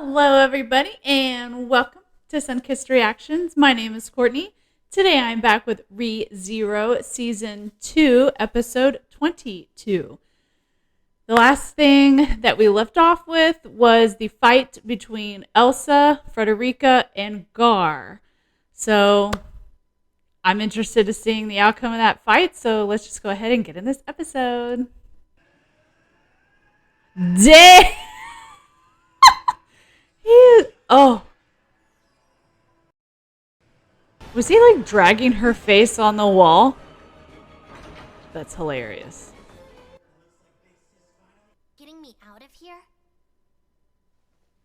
Hello, everybody, and welcome to Sunkissed Reactions. My name is Courtney. Today I'm back with ReZero Season 2, Episode 22. The last thing that we left off with was the fight between Elsa, Frederica, and Gar. So I'm interested in seeing the outcome of that fight, so let's just go ahead and get in this episode. Dang! Was he like dragging her face on the wall? That's hilarious. Getting me out of here?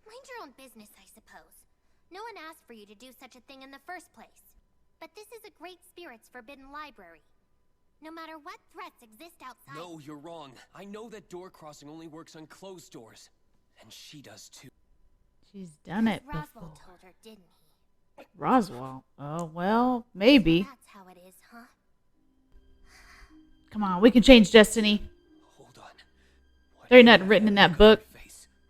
Mind your own business, I suppose. No one asked for you to do such a thing in the first place. But this is a Great Spirit's forbidden library. No matter what threats exist outside... No, you're wrong. I know that door crossing only works on closed doors. And she does too. She's done it Roswell before. told her, didn't he? Roswell? Oh, well, maybe. That's how it is, huh? Come on, we can change destiny. Hold on. There ain't nothing written in that book.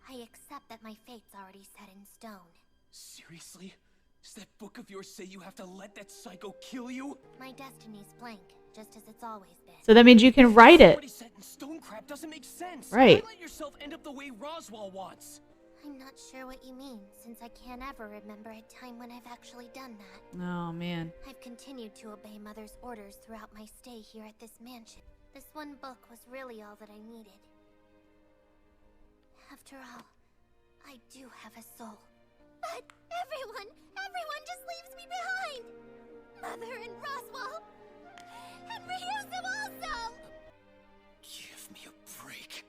I accept that my fate's already set in stone. Seriously? Does that book of yours say you have to let that psycho kill you? My destiny's blank, just as it's always been. So that means you can write it. Already set in stone crap doesn't make sense. Right. Why let yourself end up the way Roswell wants? I'm not sure what you mean, since I can't ever remember a time when I've actually done that. Oh, man. I've continued to obey Mother's orders throughout my stay here at this mansion. This one book was really all that I needed. After all, I do have a soul. But everyone just leaves me behind! Mother and Roswell! And Ryuzu also! Give me a break.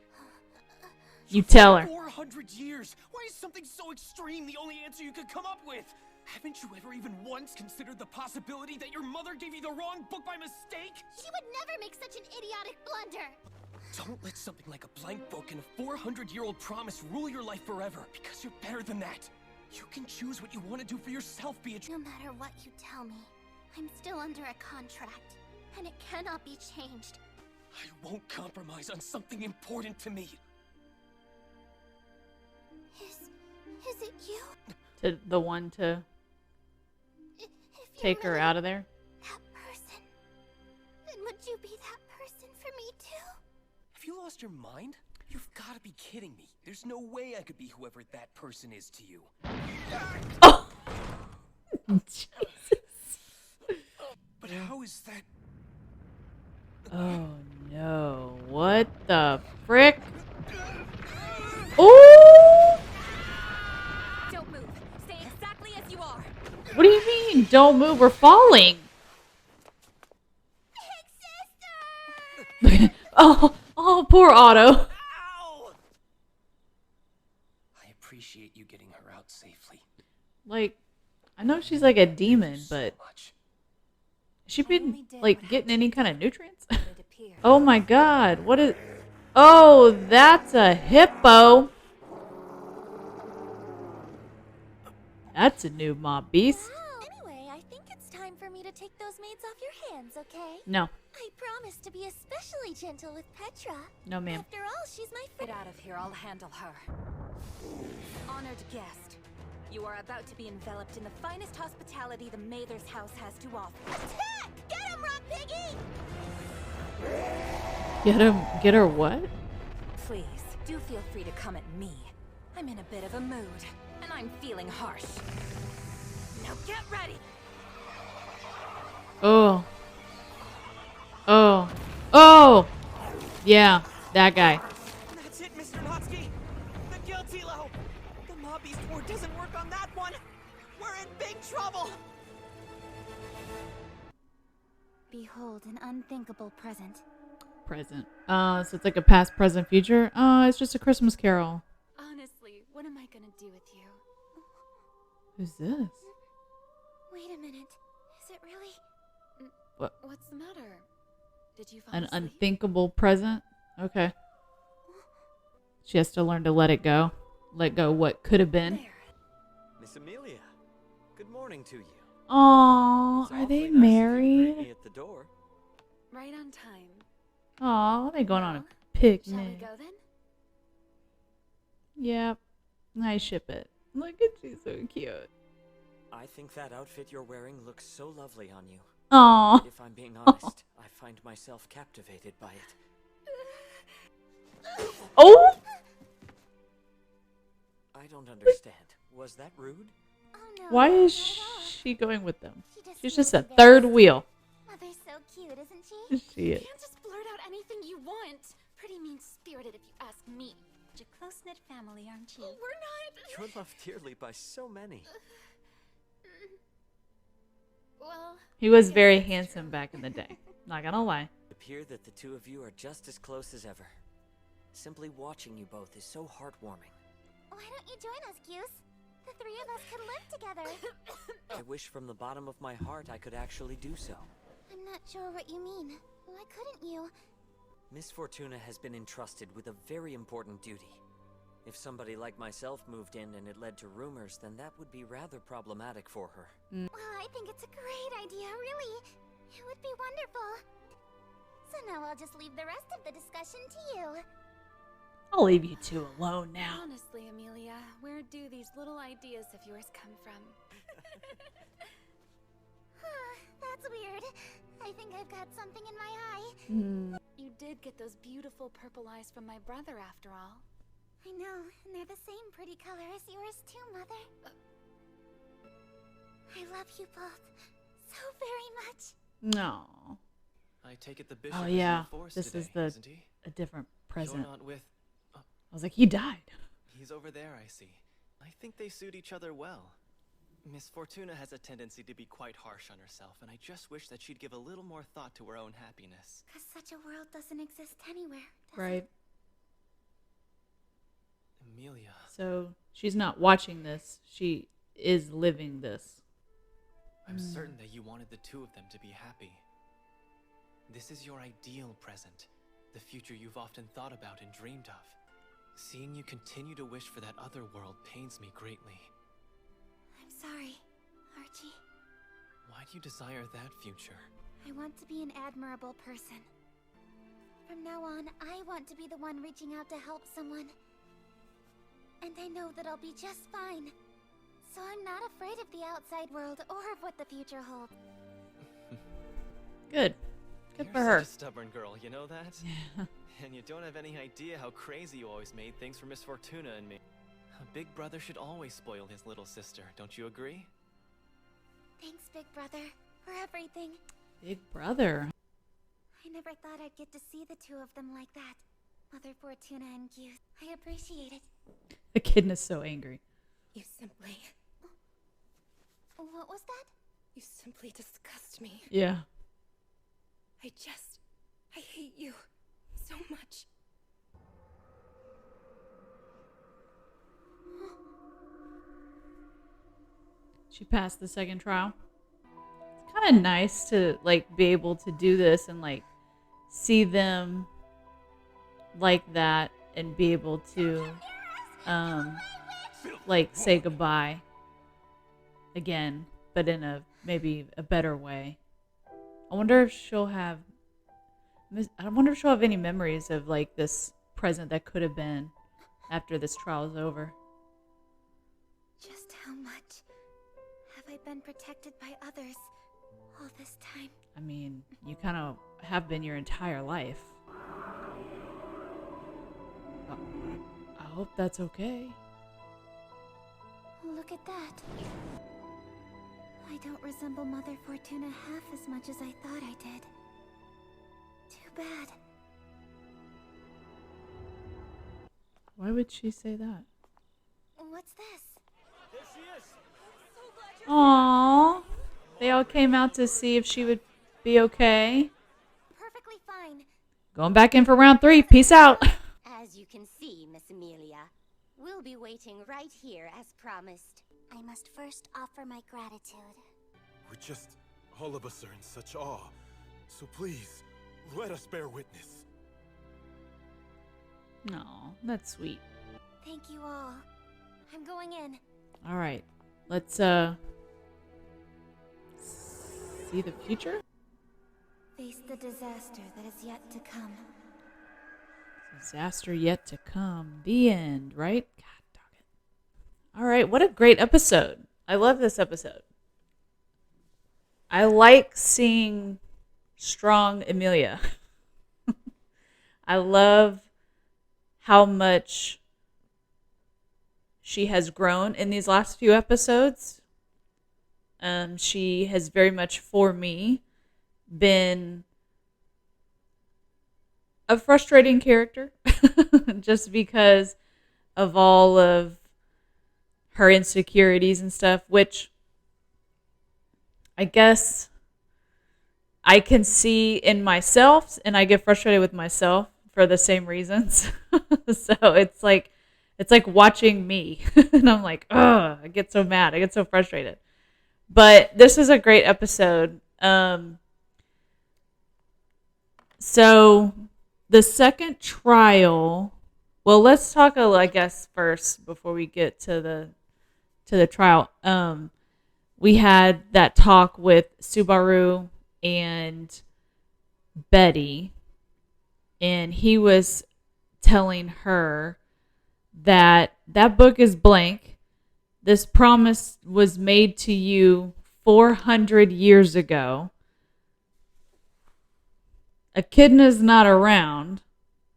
You tell her. 400 years! Why is something so extreme the only answer you could come up with? Haven't you ever even once considered the possibility that your mother gave you the wrong book by mistake? She would never make such an idiotic blunder! Don't let something like a blank book and a 400-year-old promise rule your life forever, because you're better than that. You can choose what you want to do for yourself, Beatrice. No matter what you tell me, I'm still under a contract, and it cannot be changed. I won't compromise on something important to me. Is it you? To the one to If take her out of there. That person. Then would you be that person for me too? Have you lost your mind? You've got to be kidding me. There's no way I could be whoever that person is to you. Oh! Jesus. But how is that? Oh, no. What the frick? Ooh! Don't move. Stay exactly as you are. What do you mean? Don't move. We're falling. Big sister! Oh, poor Otto. Ow! I appreciate you getting her out safely. Like, I know she's like a demon, but So much. has she been only did like what getting any kind of nutrients? It appears. Oh my God! What is? Oh, that's a hippo. That's a new mob beast. Anyway, I think it's time for me to take those maids off your hands, okay? No, I promise to be especially gentle with Petra. no, ma'am. After all, she's my Get friend. out of here. I'll handle her. Honored guest, you are about to be enveloped in the finest hospitality the Mather's house has to offer. Attack! Get him, Rock Piggy! Get her what? Please, do feel free to come at me. I'm in a bit of a mood, and I'm feeling harsh. Now get ready! Oh. Oh. Yeah, that guy. That's it, Mr. Notsky. The guilty low. The mob beast ward doesn't work on that one. We're in big trouble. Behold, an unthinkable present. Present. So it's like a past, present, future. It's just a Christmas Carol. Honestly, what am I gonna do with you? Who's this? Wait a minute. Is it really? What's the matter? Did you fall An asleep? unthinkable present? Okay. She has to learn to let it go. Let go what could have been. There. Miss Amelia, good morning to you. Aww, It's are awfully they nice of you to greet married? me at the door. Right on time. Aw, they going on a Well, Shall we picnic. go then? Yep. I ship it. Look at you, so cute. I think that outfit you're wearing looks so lovely on you. Aw. If I'm being honest, I find myself captivated by it. Oh! I don't understand. Was that rude? Oh no. Why is not at all. she going with them? She's feels just a embarrassed. third wheel. Mother's so cute, isn't she? She You is. can't just blurt out anything you want. Pretty mean-spirited if you ask me. Such a close-knit family, aren't you? We're not. You're loved dearly by so many. Well, He was very handsome back in the day. Not gonna lie. It appears that the two of you are just as close as ever. Simply watching you both is so heartwarming. Why don't you join us, Goose? The three of us could live together. I wish from the bottom of my heart I could actually do so. I'm not sure what you mean. Why couldn't you? Miss Fortuna has been entrusted with a very important duty. If somebody like myself moved in and it led to rumors, then that would be rather problematic for her. Well, I think it's a great idea, really. It would be wonderful. So now I'll just leave the rest of the discussion to you. I'll leave you two alone now. honestly, Amelia, where do these little ideas of yours come from? That's weird. I think I've got something in my eye. You did get those beautiful purple eyes from my brother, after all. I know, and they're the same pretty color as yours too, Mother. I love you both so very much. No. I take it the bishop Oh is in yeah. the forest This today, is the isn't he? a different You're present. not with... I was like, he died. He's over there, I see. I think they suit each other well. Miss Fortuna has a tendency to be quite harsh on herself, and I just wish that she'd give a little more thought to her own happiness. Because such a world doesn't exist anywhere, does it? Right. Amelia, So she's not watching this. She is living this. I'm certain that you wanted the two of them to be happy. This is your ideal present, the future you've often thought about and dreamed of. Seeing you continue to wish for that other world pains me greatly. I'm sorry, Archie. Why do you desire that future? I want to be an admirable person. From now on, I want to be the one reaching out to help someone. And I know that I'll be just fine. So I'm not afraid of the outside world or of what the future holds. Good. Good You're for her. such a stubborn girl, you know that? And you don't have any idea how crazy you always made things for Miss Fortuna and me. A big brother should always spoil his little sister, don't you agree? Thanks, Big Brother, for everything. Big brother. I never thought I'd get to see the two of them like that. Mother Fortuna and Goose. I appreciate it. The kitten is so angry. You simply What was that? disgust me. Yeah. I hate you so much. She passed the second trial. It's kind of nice to like be able to do this and like see them like that and be able to like say goodbye again, but in a maybe a better way. I wonder if she'll have any memories of like this present that could have been after this trial is over. Just how much have I been protected by others all this time? I mean, you kind of have been your entire life. I hope that's okay. Look at that. I don't resemble Mother Fortuna half as much as I thought I did. Too bad. Why would she say that? What's this? There she is! Aww. They all came out to see if she would be okay. Perfectly fine. Going back in for round 3. Peace out. As you can see, Miss Amelia, we'll be waiting right here as promised. I must first offer my gratitude. All of us are in such awe. So please, let us bear witness. No, that's sweet. Thank you all. I'm going in. All right. Let's see the future. Face the disaster that is yet to come. Disaster yet to come. The end, right? God dog it. All right, what a great episode. I love this episode. I like seeing strong Emilia. I love how much she has grown in these last few episodes. She has very much, for me, been a frustrating character just because of all of her insecurities and stuff, which I guess I can see in myself, and I get frustrated with myself for the same reasons. So it's like watching me, and I'm like, ugh, I get so mad, I get so frustrated. But this is a great episode. So the second trial. Well, let's talk, I guess, first before we get to the trial. We had that talk with Subaru and Betty, and he was telling her that book is blank. This promise was made to you 400 years ago. Echidna's not around,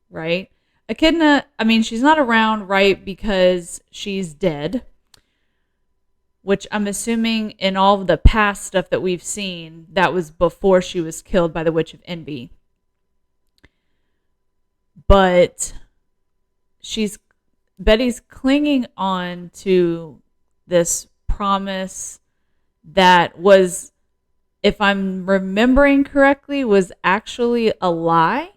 right? Echidna, I mean, she's not around, right, because she's dead, which I'm assuming in all of the past stuff that we've seen, that was before she was killed by the Witch of Envy. But Betty's clinging on to this promise that was, if I'm remembering correctly, was actually a lie.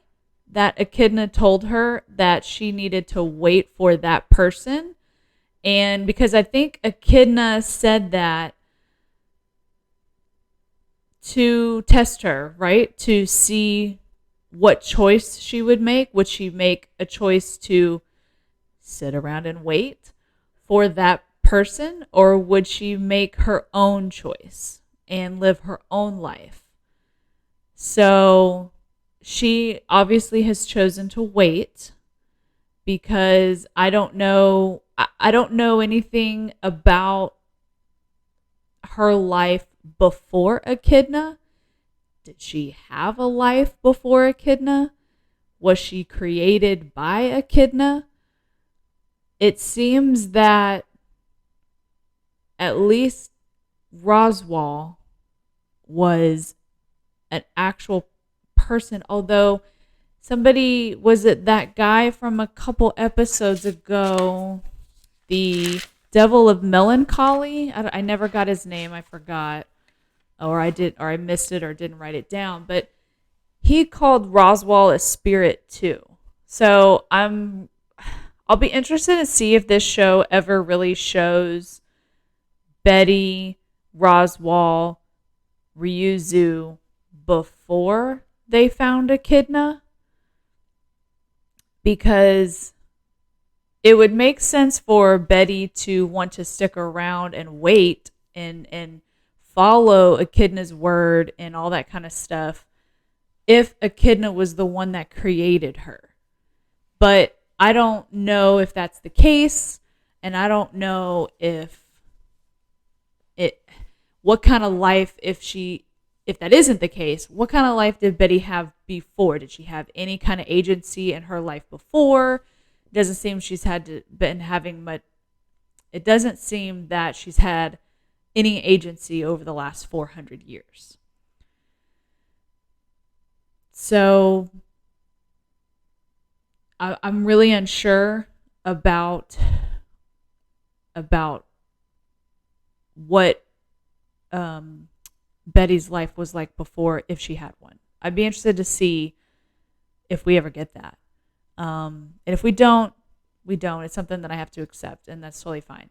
That Echidna told her that she needed to wait for that person. And because I think Echidna said that to test her, right? To see what choice she would make. Would she make a choice to sit around and wait for that person? Or would she make her own choice and live her own life? So she obviously has chosen to wait because I don't know anything about her life before Echidna. Did she have a life before Echidna? Was she created by Echidna? It seems that at least Roswaal was an actual person, although somebody, was it that guy from a couple episodes ago, the Devil of Melancholy? I never got his name, I forgot, or I missed it or didn't write it down, but he called Roswaal a spirit too. So I'll be interested to see if this show ever really shows Betty, Roswaal, Ryuzu before they found Echidna, because it would make sense for Betty to want to stick around and wait and follow Echidna's word and all that kind of stuff if Echidna was the one that created her. But I don't know if that's the case, and I don't know what kind of life, if that isn't the case, what kind of life did Betty have before? Did she have any kind of agency in her life before? It doesn't seem she's been having much. It doesn't seem that she's had any agency over the last 400 years. So I'm really unsure about what Betty's life was like before, if she had one. I'd be interested to see if we ever get that. And if we don't, we don't. It's something that I have to accept, and that's totally fine.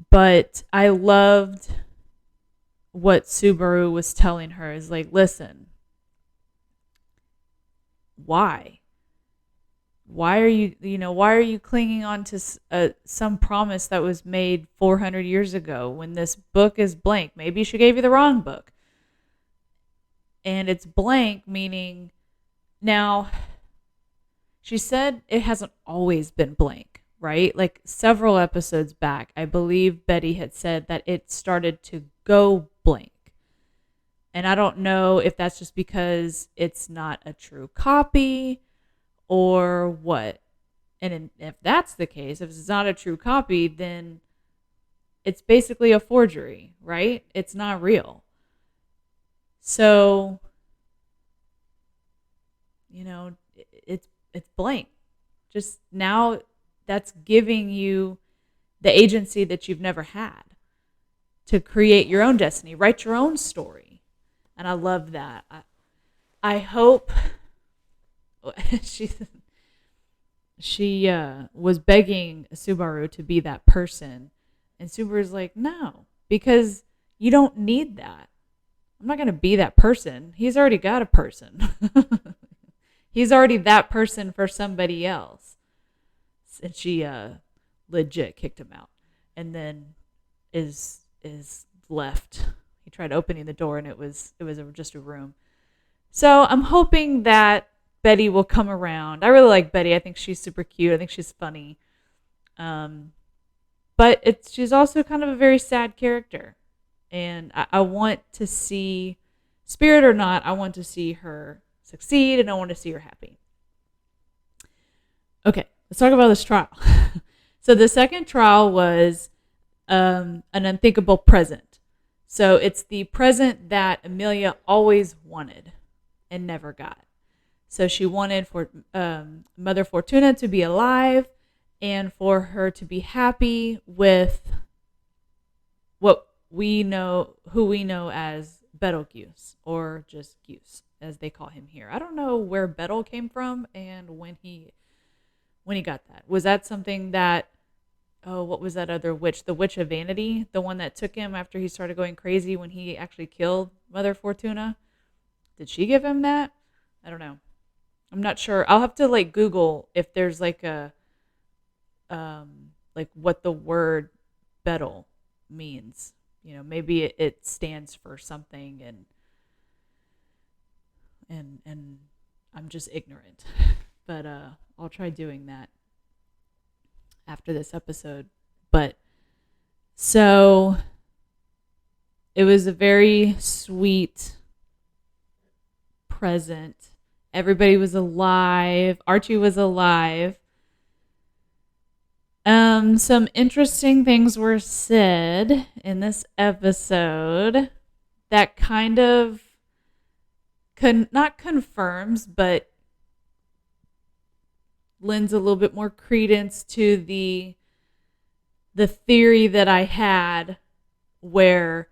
But I loved what Subaru was telling her, is like, listen, why are you clinging on to some promise that was made 400 years ago when this book is blank? Maybe she gave you the wrong book. And it's blank, meaning, now, she said it hasn't always been blank, right? Like several episodes back, I believe Betty had said that it started to go blank. And I don't know if that's just because it's not a true copy or what. And if that's the case, if it's not a true copy, then it's basically a forgery, right? It's not real. So, it's blank. Just now that's giving you the agency that you've never had to create your own destiny, write your own story. And I love that. I hope she was begging Subaru to be that person. And Subaru's like, no, because you don't need that. I'm not going to be that person. He's already got a person. He's already that person for somebody else. And she legit kicked him out. And then is left. He tried opening the door and it was just a room. So I'm hoping that Betty will come around. I really like Betty. I think she's super cute. I think she's funny. But she's also kind of a very sad character. And I want to see, spirit or not, I want to see her succeed and I want to see her happy. Okay, let's talk about this trial. So the second trial was an unthinkable present. So it's the present that Amelia always wanted and never got. So she wanted for Mother Fortuna to be alive and for her to be happy with who we know as Betelgeuse, or just Goose, as they call him here. I don't know where Betel came from and when he got that. Was that something that, what was that other witch? The Witch of Vanity, the one that took him after he started going crazy when he actually killed Mother Fortuna. Did she give him that? I don't know. I'm not sure. I'll have to Google if there's a what the word Betel means. Maybe it stands for something and I'm just ignorant. But I'll try doing that after this episode. But so it was a very sweet present. Everybody was alive. Archie was alive. Some interesting things were said in this episode that kind of not confirms, but lends a little bit more credence to the theory that I had, where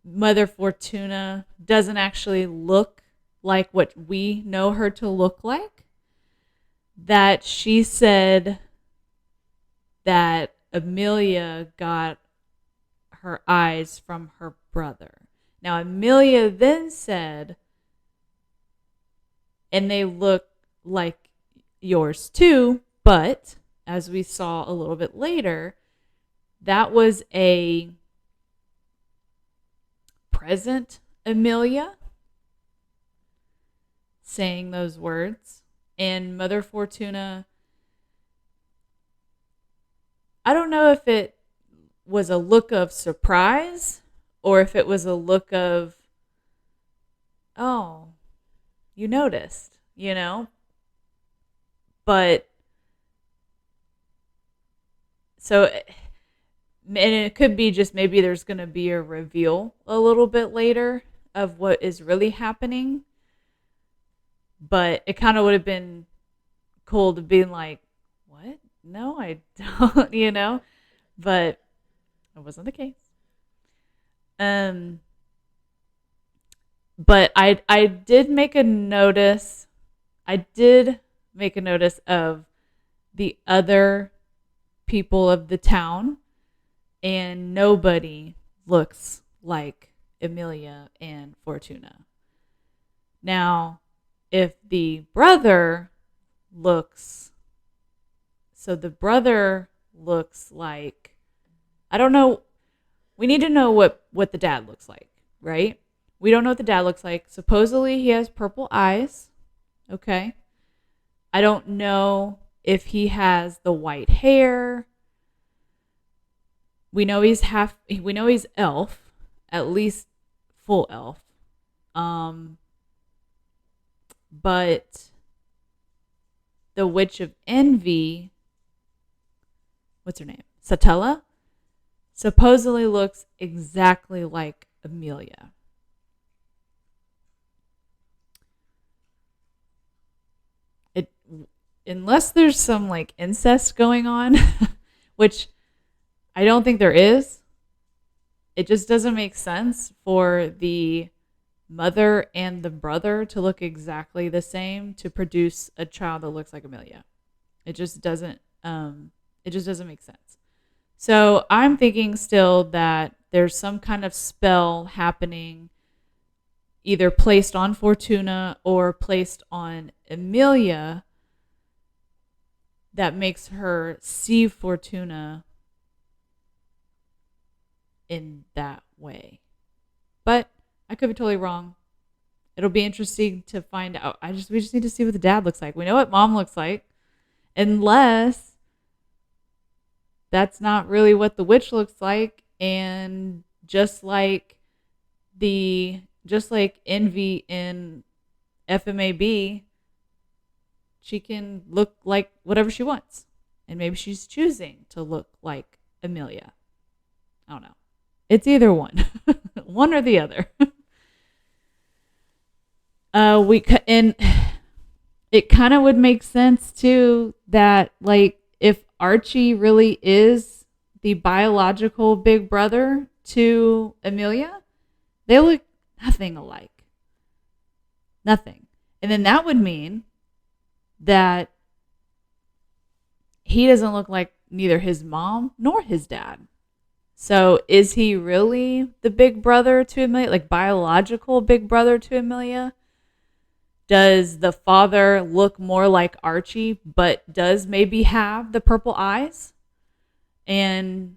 Mother Fortuna doesn't actually look like what we know her to look like. That she said that Amelia got her eyes from her brother. Now, Amelia then said, and they look like yours too, but as we saw a little bit later, that was a present Amelia saying those words. And Mother Fortuna, I don't know if it was a look of surprise or if it was a look of, oh, you noticed, But, so, and it could be just maybe there's going to be a reveal a little bit later of what is really happening. But it kind of would have been cool to be like, what? No, I don't, But it wasn't the case. But I did make a notice. I did make a notice of the other people of the town, and nobody looks like Amelia and Fortuna. Now, if the brother looks, so the brother looks like, I don't know. We need to know what the dad looks like, right? We don't know what the dad looks like. Supposedly he has purple eyes. Okay. I don't know if he has the white hair. We know he's elf, at least full elf. But the Witch of Envy, what's her name? Satella, supposedly looks exactly like Amelia. Unless there's some like incest going on, which I don't think there is. It just doesn't make sense for the mother and the brother to look exactly the same to produce a child that looks like Amelia. It just doesn't make sense. So I'm thinking still that there's some kind of spell happening, either placed on Fortuna or placed on Amelia, that makes her see Fortuna in that way. But I could be totally wrong. It'll be interesting to find out. We just need to see what the dad looks like. We know what mom looks like. Unless that's not really what the witch looks like. And just like Envy in FMAB, she can look like whatever she wants. And maybe she's choosing to look like Amelia. I don't know. It's either one. One or the other. And it kind of would make sense too that like if Archie really is the biological big brother to Amelia, they look nothing alike. Nothing. And then that would mean that he doesn't look like neither his mom nor his dad. So is he really the big brother to Amelia, like biological big brother to Amelia? Does the father look more like Archie, but does maybe have the purple eyes? And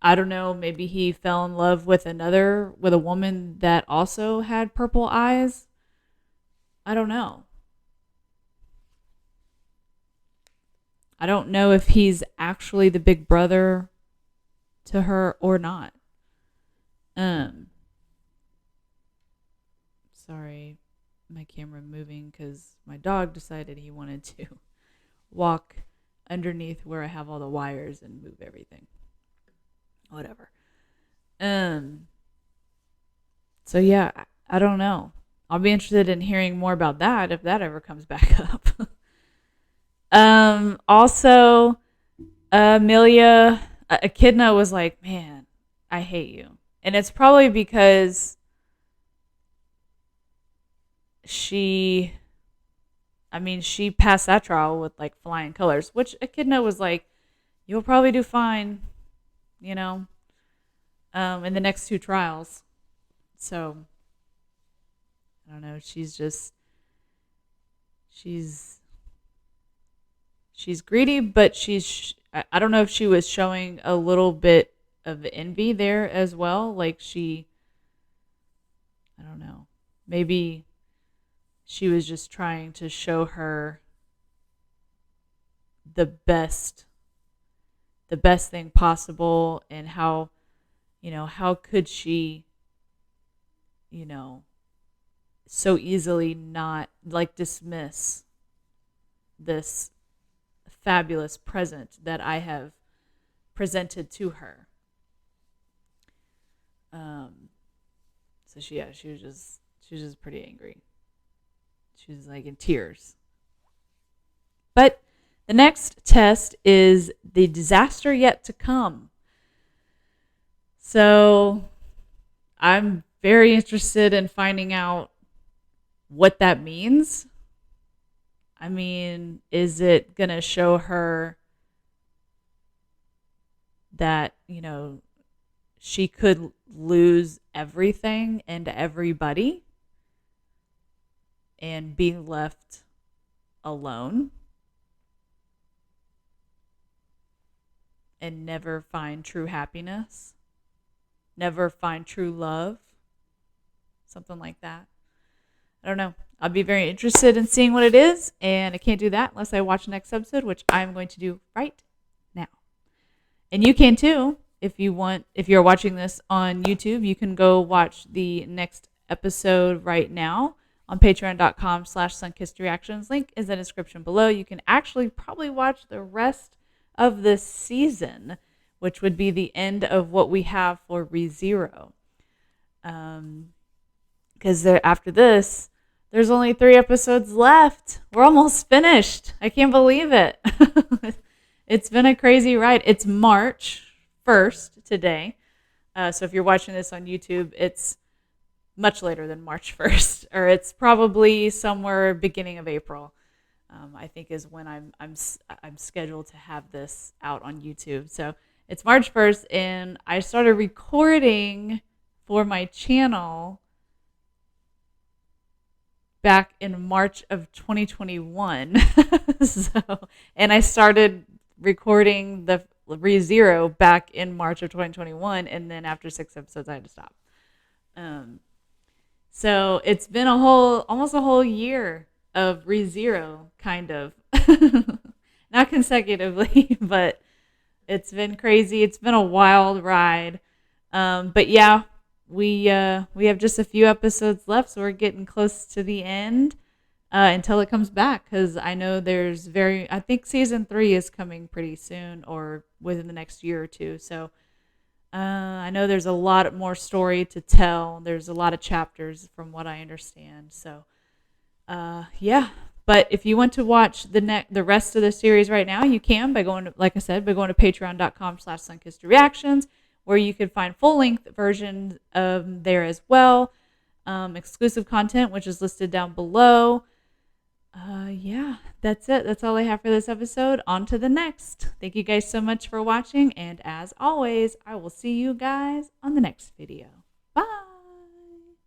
I don't know, maybe he fell in love with a woman that also had purple eyes. I don't know. I don't know if he's actually the big brother to her or not. Sorry, my camera moving because my dog decided he wanted to walk underneath where I have all the wires and move everything. Whatever. So yeah, I don't know. I'll be interested in hearing more about that if that ever comes back up. Also, Amelia, Echidna was like, man, I hate you. And it's probably because she passed that trial with like flying colors, which Echidna was like, you'll probably do fine, in the next two trials. So, I don't know. She's greedy, but I don't know if she was showing a little bit of envy there as well. Like I don't know. Maybe she was just trying to show her the best thing possible, and how could she, so easily not like dismiss this fabulous present that I have presented to her. So she was just pretty angry. She was like in tears. But the next test is the disaster yet to come. So I'm very interested in finding out what that means. I mean, is it going to show her that, she could lose everything and everybody and be left alone and never find true happiness, never find true love, something like that? I don't know. I'll be very interested in seeing what it is, and I can't do that unless I watch the next episode, which I'm going to do right now. And you can too, if you want. If you're watching this on YouTube, you can go watch the next episode right now on patreon.com/sunkissedreactions. Link is in the description below. You can actually probably watch the rest of this season, which would be the end of what we have for ReZero. Because after this, there's only 3 episodes left. We're almost finished. I can't believe it. It's been a crazy ride. It's March 1st today. So if you're watching this on YouTube, it's much later than March 1st, or it's probably somewhere beginning of April. I think is when I'm scheduled to have this out on YouTube. So it's March 1st, and I started recording for my channel back in March of 2021. And I started recording the ReZero back in March of 2021, and then after 6 episodes, I had to stop. So it's been almost a whole year of ReZero, kind of. Not consecutively, but it's been crazy. It's been a wild ride. But yeah, we have just a few episodes left, so we're getting close to the end until it comes back, because I know I think season 3 is coming pretty soon, or within the next year or two. So I know there's a lot more story to tell. There's a lot of chapters from what I understand. So yeah. But if you want to watch the rest of the series right now, you can by going to, like I said, by going to patreon.com/sunkissedreactions, where you can find full-length versions there as well. Exclusive content, which is listed down below. Yeah, that's it. That's all I have for this episode. On to the next. Thank you guys so much for watching, and as always, I will see you guys on the next video.